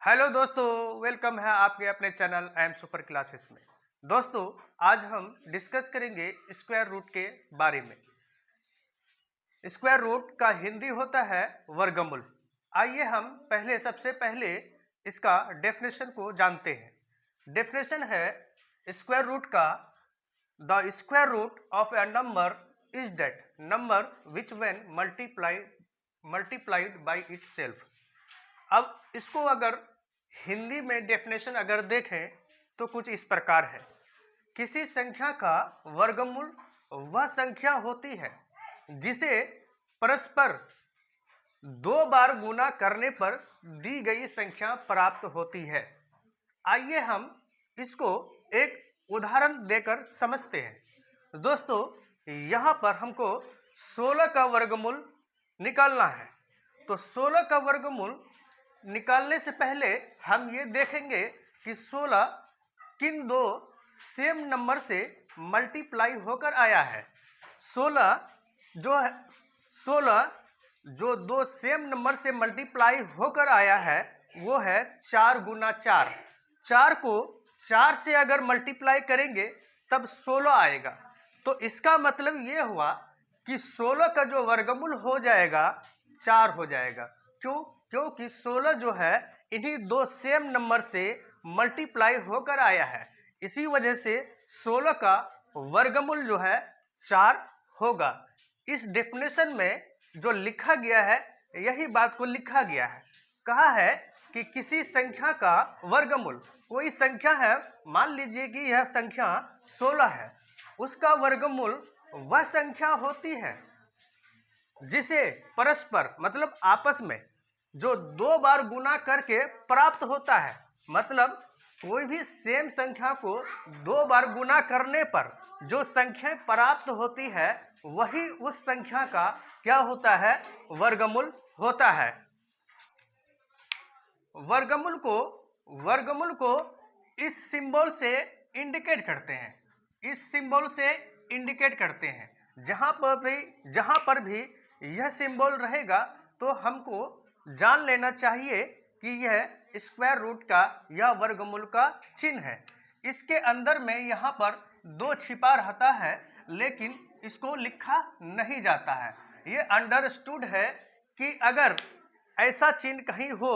Hello दोस्तों, welcome है आपके अपने channel I am super classes में। दोस्तों, आज हम डिस्कस करेंगे स्क्वायर रूट के बारे में। स्क्वायर रूट का हिंदी होता है वर्गमूल। आइए हम सबसे पहले इसका डेफिनेशन को जानते हैं। डेफिनेशन है स्क्वायर रूट का, the square root of a number is that number which when multiplied by itself. अब इसको अगर हिंदी में डेफिनेशन अगर देखें तो कुछ इस प्रकार है। किसी संख्या का वर्गमूल वह संख्या होती है जिसे परस्पर दो बार गुना करने पर दी गई संख्या प्राप्त होती है। आइए हम इसको एक उदाहरण देकर समझते हैं। दोस्तों, यहाँ पर हमको 16 का वर्गमूल निकालना है। तो 16 का वर्गमूल निकालने से पहले हम ये देखेंगे कि 16 किन दो सेम नंबर से मल्टीप्लाई होकर आया है। 16 जो है 16 जो दो सेम नंबर से मल्टीप्लाई होकर आया है वो है 4 गुना 4। 4 को 4 से अगर मल्टीप्लाई करेंगे तब 16 आएगा। तो इसका मतलब ये हुआ कि 16 का जो वर्गमूल हो जाएगा 4 हो जाएगा। क्यों? क्योंकि 16 जो है इन्हीं दो सेम नंबर से मल्टीप्लाई होकर आया है। इसी वजह से 16 का वर्गमूल जो है 4 होगा। इस डेफिनेशन में जो लिखा गया है यही बात को लिखा गया है। कहा है कि किसी संख्या का वर्गमूल, कोई संख्या है, मान लीजिए कि यह संख्या 16 है, उसका वर्गमूल वह संख्या होती है जिसे परस्पर मतलब आपस में जो दो बार गुना करके प्राप्त होता है। मतलब कोई भी सेम संख्या को दो बार गुना करने पर जो संख्या प्राप्त होती है वही उस संख्या का क्या होता है? वर्गमूल होता है। वर्गमूल को इस सिंबल से इंडिकेट करते हैं। इस सिंबल से इंडिकेट करते हैं। जहां पर भी यह सिंबल रहेगा तो हमको जान लेना चाहिए कि यह स्क्वायर रूट का या वर्गमूल का चिन्ह है। इसके अंदर में यहाँ पर दो छिपा रहता है लेकिन इसको लिखा नहीं जाता है। ये अंडरस्टूड है कि अगर ऐसा चिन्ह कहीं हो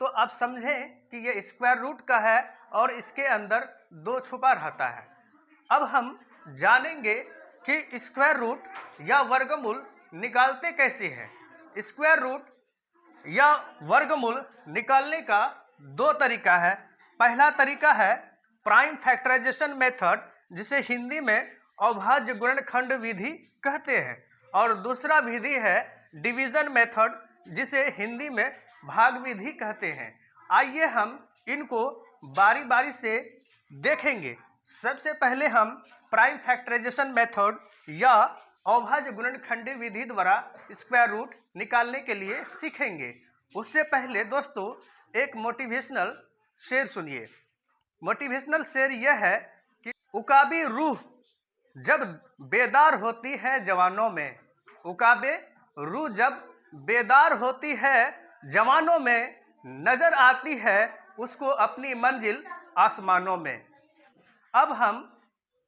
तो आप समझें कि ये स्क्वायर रूट का है और इसके अंदर दो छुपा रहता है। अब हम जानेंगे कि स्क्वायर रूट या वर्गमूल निकालते कैसे हैं। स्क्वायर रूट या वर्गमूल निकालने का दो तरीका है। पहला तरीका है प्राइम फैक्टराइजेशन मेथड, जिसे हिंदी में अविभाज्य गुणनखंड विधि कहते हैं, और दूसरा विधि है डिवीजन मेथड, जिसे हिंदी में भाग विधि कहते हैं। आइए हम इनको बारी बारी से देखेंगे। सबसे पहले हम प्राइम फैक्टराइजेशन मेथड या अविभाज्य गुणनखंडी विधि द्वारा स्क्वायर रूट निकालने के लिए सीखेंगे। उससे पहले दोस्तों एक मोटिवेशनल शेर सुनिए। मोटिवेशनल शेर यह है कि उकाबी रूह जब बेदार होती है जवानों में, उकाबे रूह जब बेदार होती है जवानों में, नजर आती है उसको अपनी मंजिल आसमानों में। अब हम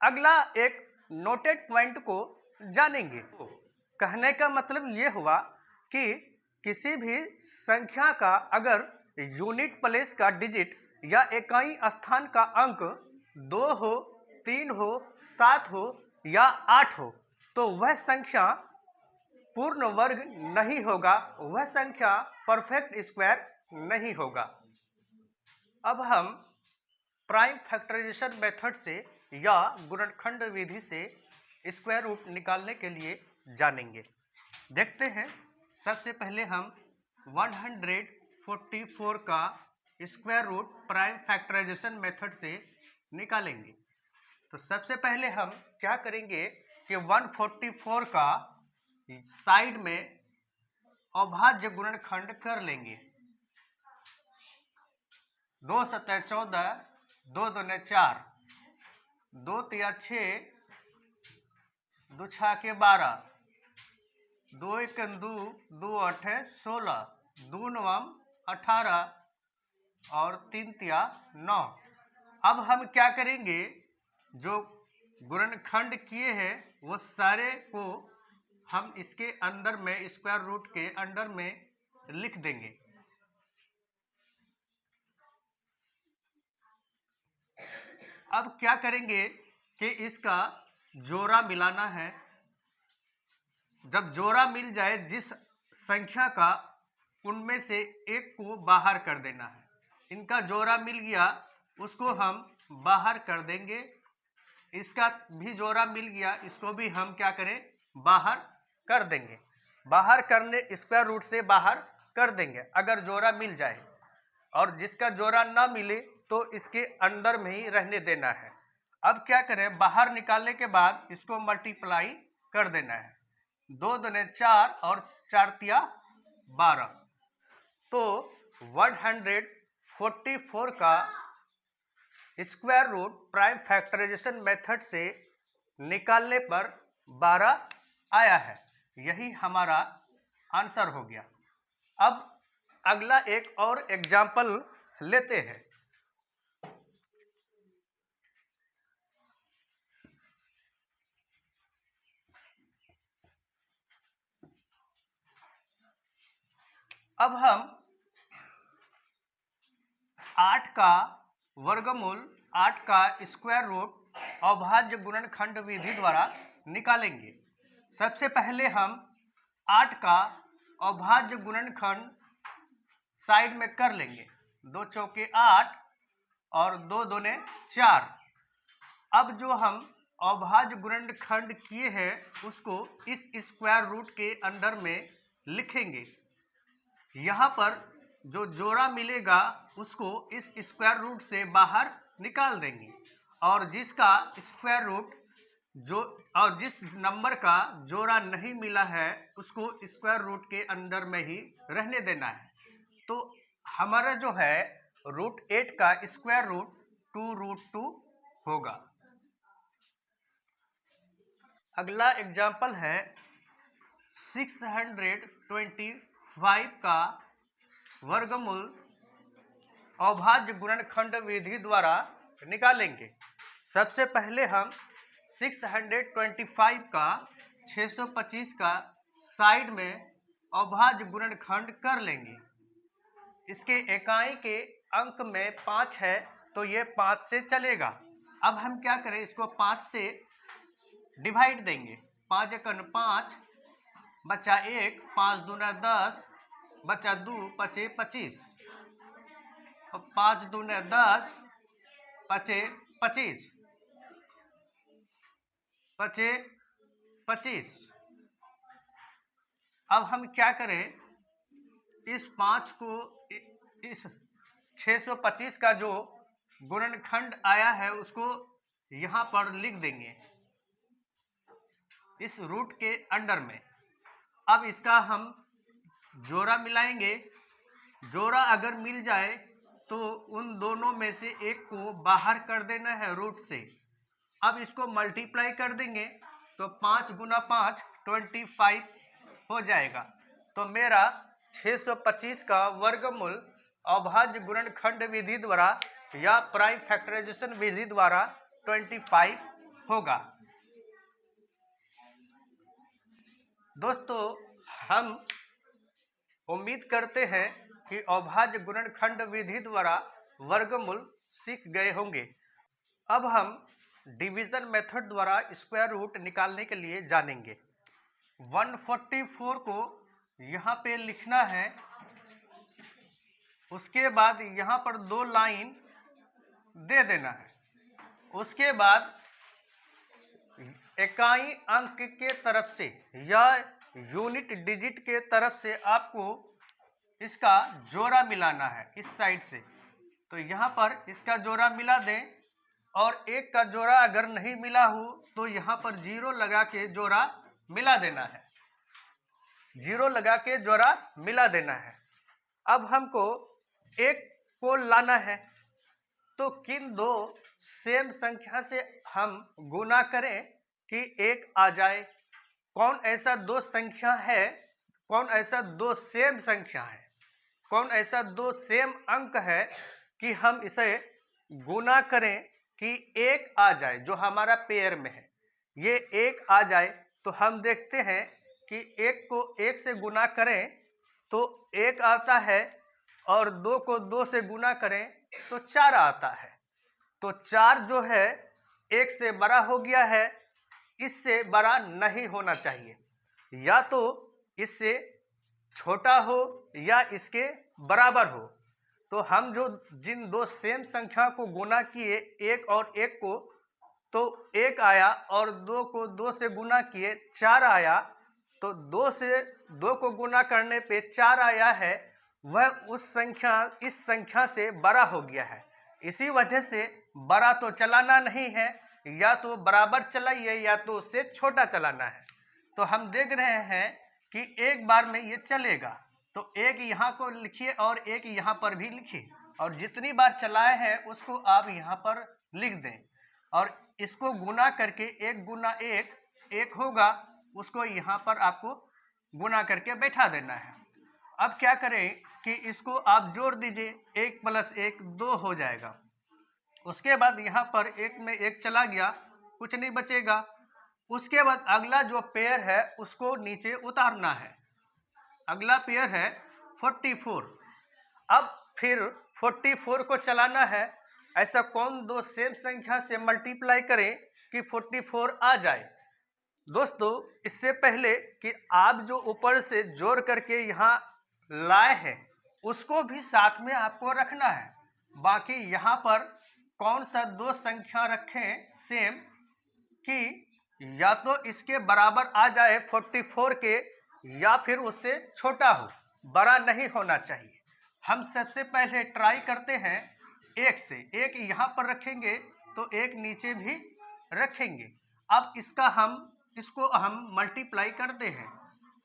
अगला एक नोटेड पॉइंट को जानेंगे। कहने का मतलब ये हुआ कि किसी भी संख्या का अगर यूनिट प्लेस का डिजिट या इकाई स्थान का अंक 2 हो, 3 हो, 7 हो या 8 हो तो वह संख्या पूर्ण वर्ग नहीं होगा, वह संख्या परफेक्ट स्क्वायर नहीं होगा। अब हम प्राइम फैक्टराइजेशन मेथड से या गुणनखंड विधि से स्क्वायर रूट निकालने के लिए जानेंगे। देखते हैं। सबसे पहले हम 144 का square root prime factorization method से निकालेंगे। तो सबसे पहले हम क्या करेंगे कि 144 का साइड में अविभाज्य गुणनखंड कर लेंगे। 2 सतह 14, 2 दूने 4, 2 तिया 6, 2 छाके 12, 2 एकम 2, 2 अठे 16, 2 नवम 18, और 3 तिया 9। अब हम क्या करेंगे, जो गुणनखंड किए हैं वो सारे को हम इसके अंदर में, स्क्वायर रूट के अंदर में लिख देंगे। अब क्या करेंगे कि इसका जोड़ा मिलाना है। जब जोड़ा मिल जाए जिस संख्या का, उनमें से एक को बाहर कर देना है। इनका जोड़ा मिल गया, उसको हम बाहर कर देंगे। इसका भी जोड़ा मिल गया, इसको भी हम क्या करें, बाहर कर देंगे। बाहर करने, स्क्वायर रूट से बाहर कर देंगे अगर जोड़ा मिल जाए, और जिसका जोड़ा ना मिले तो इसके अंदर में ही रहने देना है। अब क्या करें, बाहर निकालने के बाद इसको मल्टीप्लाई कर देना है। 2 दूने 4 और 4 तिया 12। तो 144 का square root prime factorization method से निकालने पर 12 आया है। यही हमारा आंसर हो गया। अब अगला एक और एग्जाम्पल लेते हैं। अब हम 8 का वर्गमूल, 8 का स्क्वायर रूट अविभाज्य गुणनखंड विधि द्वारा निकालेंगे। सबसे पहले हम 8 का अविभाज्य गुणनखंड साइड में कर लेंगे। 2 चौके 8 और 2 दूने 4। अब जो हम अविभाज्य गुणनखंड किए हैं उसको इस स्क्वायर रूट के अंदर में लिखेंगे। यहाँ पर जो जोड़ा मिलेगा उसको इस स्क्वायर रूट से बाहर निकाल देंगे, और जिसका स्क्वायर रूट और जिस नंबर का जोड़ा नहीं मिला है उसको स्क्वायर रूट के अंदर में ही रहने देना है। तो हमारा जो है √8 का स्क्वायर रूट 2√2 होगा। अगला एग्जाम्पल है 625 का वर्गमूल अविभाज्य गुणनखंड विधि द्वारा निकालेंगे। सबसे पहले हम 625 का 625 का साइड में अविभाज्य गुणनखंड कर लेंगे। इसके इकाई के अंक में 5 है तो ये 5 से चलेगा। अब हम क्या करें, इसको 5 से डिवाइड देंगे। 5 एकन 5 बचा 1, 5 दूना 10 बचा 2 पचे 25, 5 दूने 10 पचे 25, पचे 25। अब हम क्या करें, इस 5 को इस 625 का जो गुणनखंड आया है उसको यहाँ पर लिख देंगे इस रूट के अंडर में। अब इसका हम जोड़ा मिलाएंगे। जोड़ा अगर मिल जाए तो उन दोनों में से एक को बाहर कर देना है रूट से। अब इसको मल्टीप्लाई कर देंगे तो 5 गुना 5 25 हो जाएगा। तो मेरा 625 का वर्गमूल अविभाज्य गुणनखंड विधि द्वारा या प्राइम फैक्टराइजेशन विधि द्वारा 25 होगा। दोस्तों, हम उम्मीद करते हैं कि अविभाज्य गुणनखंड विधि द्वारा वर्गमूल सीख गए होंगे। अब हम डिवीजन मेथड द्वारा स्क्वायर रूट निकालने के लिए जानेंगे। 144 को यहाँ पे लिखना है। उसके बाद यहाँ पर 2 लाइन दे देना है। उसके बाद इकाई अंक के तरफ से या यूनिट डिजिट के तरफ से आपको इसका जोड़ा मिलाना है इस साइड से। तो यहाँ पर इसका जोड़ा मिला दें, और एक का जोड़ा अगर नहीं मिला हो तो यहाँ पर 0 लगा के जोड़ा मिला देना है। 0 लगा के जोड़ा मिला देना है। अब हमको एक को लाना है, तो किन दो सेम संख्या से हम गुना करें कि एक आ जाए। कौन ऐसा दो संख्या है, कौन ऐसा दो सेम संख्या है, कौन ऐसा दो सेम अंक है कि हम इसे गुना करें कि एक आ जाए, जो हमारा पेयर में है ये एक आ जाए, तो हम देखते हैं कि एक को एक से गुना करें तो एक आता है, और दो को दो से गुना करें तो चार आता है। तो चार जो है एक से बड़ा हो गया है, इससे बड़ा नहीं होना चाहिए, या तो इससे छोटा हो या इसके बराबर हो। तो हम जो जिन दो सेम संख्या को गुना किए, एक और एक को, तो एक आया, और दो को दो से गुना किए चार आया, तो दो से दो को गुना करने पे चार आया है, वह इस संख्या से बड़ा हो गया है। इसी वजह से बड़ा तो चलाना नहीं है, या तो बराबर चलाइए या तो उससे छोटा चलाना है। तो हम देख रहे हैं कि एक बार में ये चलेगा, तो एक यहाँ को लिखिए और एक यहाँ पर भी लिखिए, और जितनी बार चलाए हैं उसको आप यहाँ पर लिख दें, और इसको गुना करके एक गुना एक एक होगा, उसको यहाँ पर आपको गुना करके बैठा देना है। अब क्या करें कि इसको आप जोड़ दीजिए, एक प्लस एक दो हो जाएगा। उसके बाद यहाँ पर एक में एक चला गया, कुछ नहीं बचेगा। उसके बाद अगला जो पेयर है उसको नीचे उतारना है। अगला पेयर है 44। अब फिर 44 को चलाना है। ऐसा कौन दो सेम संख्या से मल्टीप्लाई करें कि 44 आ जाए। दोस्तों, इससे पहले कि आप जो ऊपर से जोड़ करके यहाँ लाए हैं उसको भी साथ में आपको रखना है। बाकी यहाँ पर कौन सा दो संख्या रखें सेम कि या तो इसके बराबर आ जाए 44 के, या फिर उससे छोटा हो, बड़ा नहीं होना चाहिए। हम सबसे पहले ट्राई करते हैं एक से। एक यहाँ पर रखेंगे तो एक नीचे भी रखेंगे। अब इसको हम मल्टीप्लाई करते हैं।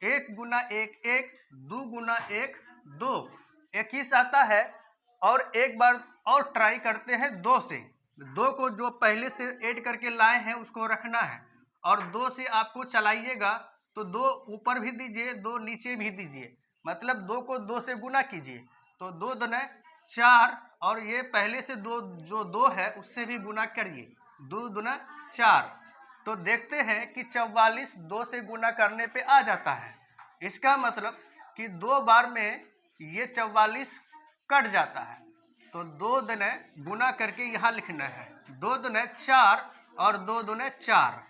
एक गुना एक एक, दो गुना एक दो, 21 आता है। और एक बार और ट्राई करते हैं दो से। दो को जो पहले से ऐड करके लाए हैं उसको रखना है, और दो से आपको चलाइएगा तो दो ऊपर भी दीजिए, दो नीचे भी दीजिए, मतलब दो को दो से गुना कीजिए, तो दो दुना चार, और ये पहले से दो जो दो है उससे भी गुना करिए, दो दुना चार। तो देखते हैं कि 44 दो से गुना करने पे आ जाता है। इसका मतलब कि दो बार में ये 44 कट जाता है। तो दो दुने गुना करके यहाँ लिखना है, दो दुने चार और दो दुने चार।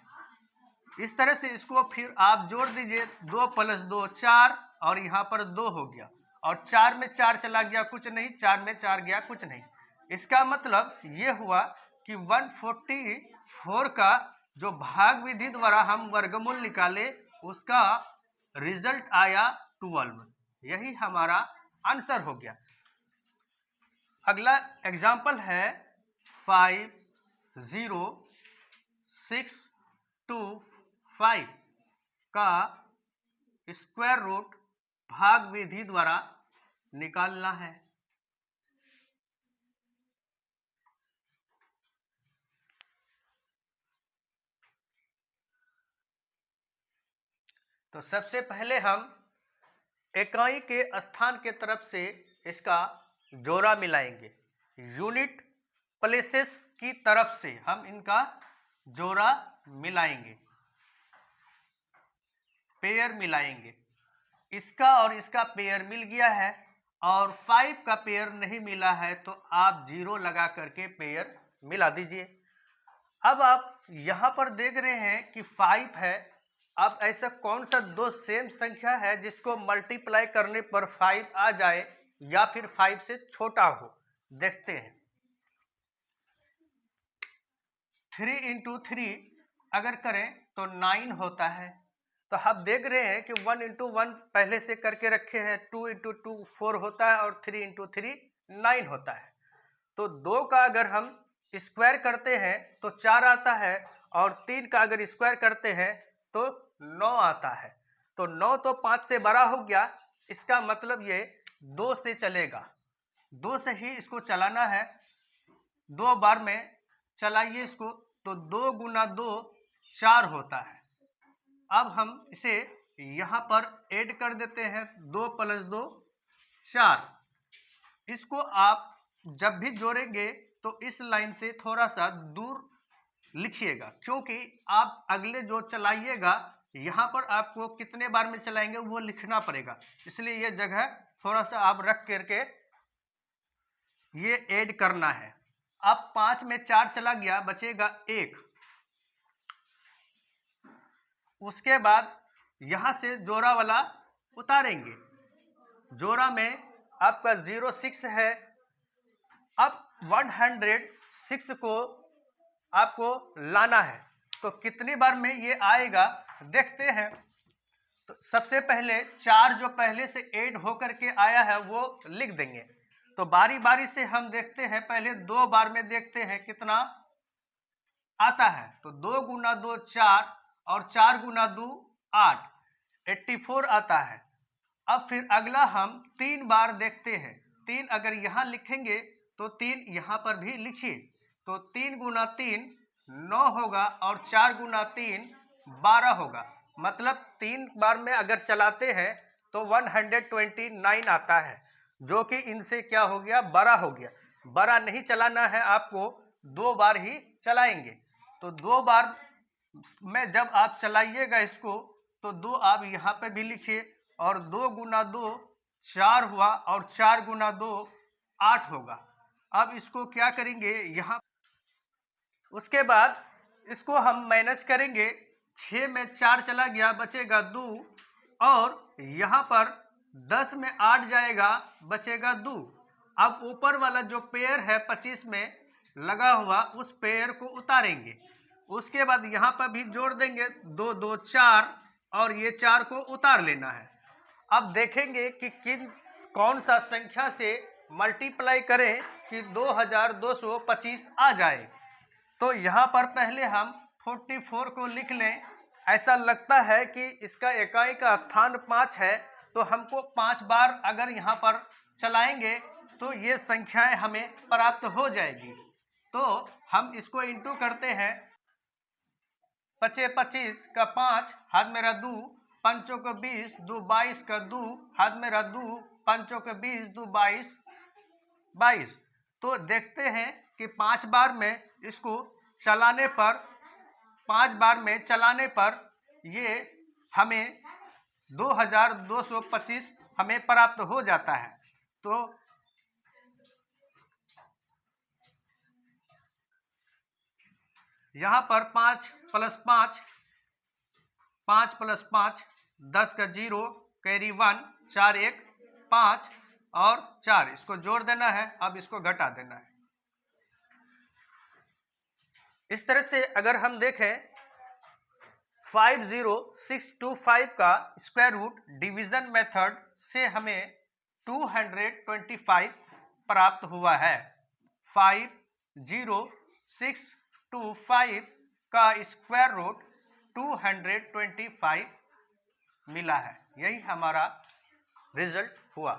इस तरह से इसको फिर आप जोड़ दीजिए, दो प्लस दो चार, और यहाँ पर दो हो गया, और चार में चार चला गया कुछ नहीं, चार में चार गया कुछ नहीं। इसका मतलब ये हुआ कि 144 का जो भाग विधि द्वारा हम वर्गमूल निकाले उसका रिजल्ट आया 12। यही हमारा आंसर हो गया। अगला एग्जाम्पल है 50,625 का स्क्वायर रूट भाग विधि द्वारा निकालना है। तो सबसे पहले हम इकाई के स्थान के तरफ से इसका जोड़ा मिलाएंगे। यूनिट प्लेसेस की तरफ से हम इनका जोड़ा मिलाएंगे, पेयर मिलाएंगे। इसका और इसका पेयर मिल गया है, और 5 का पेयर नहीं मिला है, तो आप 0 लगा करके पेयर मिला दीजिए। अब आप यहाँ पर देख रहे हैं कि 5 है। अब ऐसा कौन सा दो सेम संख्या है जिसको मल्टीप्लाई करने पर 5 आ जाए या फिर 5 से छोटा हो, देखते हैं। 3 इंटू 3 अगर करें तो 9 होता है। तो आप देख रहे हैं कि 1 इंटू 1 पहले से करके रखे हैं, 2 इंटू 2 4 होता है, और 3 इंटू 3 9 होता है। तो 2 का अगर हम स्क्वायर करते हैं तो 4 आता है, और 3 का अगर स्क्वायर करते हैं तो 9 आता है। तो 9 तो 5 से बड़ा हो गया। इसका मतलब ये 2 से चलेगा, 2 से ही इसको चलाना है। 2 बार में चलाइए इसको, तो 2 गुना 2 4 होता है। अब हम इसे यहाँ पर ऐड कर देते हैं, 2 प्लस 2 4। इसको आप जब भी जोड़ेंगे तो इस लाइन से थोड़ा सा दूर लिखिएगा, क्योंकि आप अगले जो चलाइएगा यहाँ पर आपको कितने बार में चलाएंगे वो लिखना पड़ेगा, इसलिए ये जगह थोड़ा सा आप रख करके ये ऐड करना है। अब 5 में 4 चला गया, बचेगा 1। उसके बाद यहां से जोड़ा वाला उतारेंगे। जोड़ा में आपका 06 है। अब 106 को आपको लाना है, तो कितनी बार में ये आएगा देखते हैं। तो सबसे पहले 4 जो पहले से ऐड होकर के आया है वो लिख देंगे। तो बारी बारी से हम देखते हैं, पहले 2 बार में देखते हैं कितना आता है। तो 2 गुना 2 4 और 4 गुना 2 8, 84 आता है। अब फिर अगला हम 3 बार देखते हैं। 3 अगर यहाँ लिखेंगे तो 3 यहाँ पर भी लिखिए। तो 3 गुना 3 9 होगा और 4 गुना 3 12 होगा। मतलब 3 बार में अगर चलाते हैं तो 129 आता है, जो कि इनसे क्या हो गया, बड़ा हो गया। बड़ा नहीं चलाना है आपको, 2 बार ही चलाएंगे। तो 2 बार में जब आप चलाइएगा इसको तो 2 आप यहाँ पे भी लिखिए, और 2 गुना 2 4 हुआ और 4 गुना 2 8 होगा। अब इसको क्या करेंगे यहाँ, उसके बाद इसको हम मैनेज करेंगे। 6 में 4 चला गया, बचेगा 2, और यहाँ पर 10 में 8 जाएगा, बचेगा 2। अब ऊपर वाला जो पेयर है 25 में लगा हुआ, उस पेयर को उतारेंगे। उसके बाद यहाँ पर भी जोड़ देंगे, 2 2 4, और ये 4 को उतार लेना है। अब देखेंगे कि कौन सा संख्या से मल्टीप्लाई करें कि 2225 आ जाए। तो यहाँ पर पहले हम 44 को लिख लें। ऐसा लगता है कि इसका इकाई का स्थान 5 है, तो हमको 5 बार अगर यहाँ पर चलाएंगे तो ये संख्याएं हमें प्राप्त हो जाएगी। तो हम इसको इंटू करते हैं। 25 का 5 हाथ मेरा 2, 5 को 20, 2 22 का 2 हाथ मेरा 2, 5 को 20, 2 22 22। तो देखते हैं कि 5 बार में इसको चलाने पर, 5 बार में चलाने पर ये हमें 2225 हमें प्राप्त हो जाता है। तो यहाँ पर 5 + 5, 5 + 5 10 का 0, कैरी 1, 4 1 5 और 4, इसको जोड़ देना है। अब इसको घटा देना है। इस तरह से अगर हम देखें 50625 का स्क्वायर रूट डिवीजन मेथड से हमें 225 प्राप्त हुआ है। 50625 का स्क्वायर रूट 225 मिला है। यही हमारा रिजल्ट हुआ।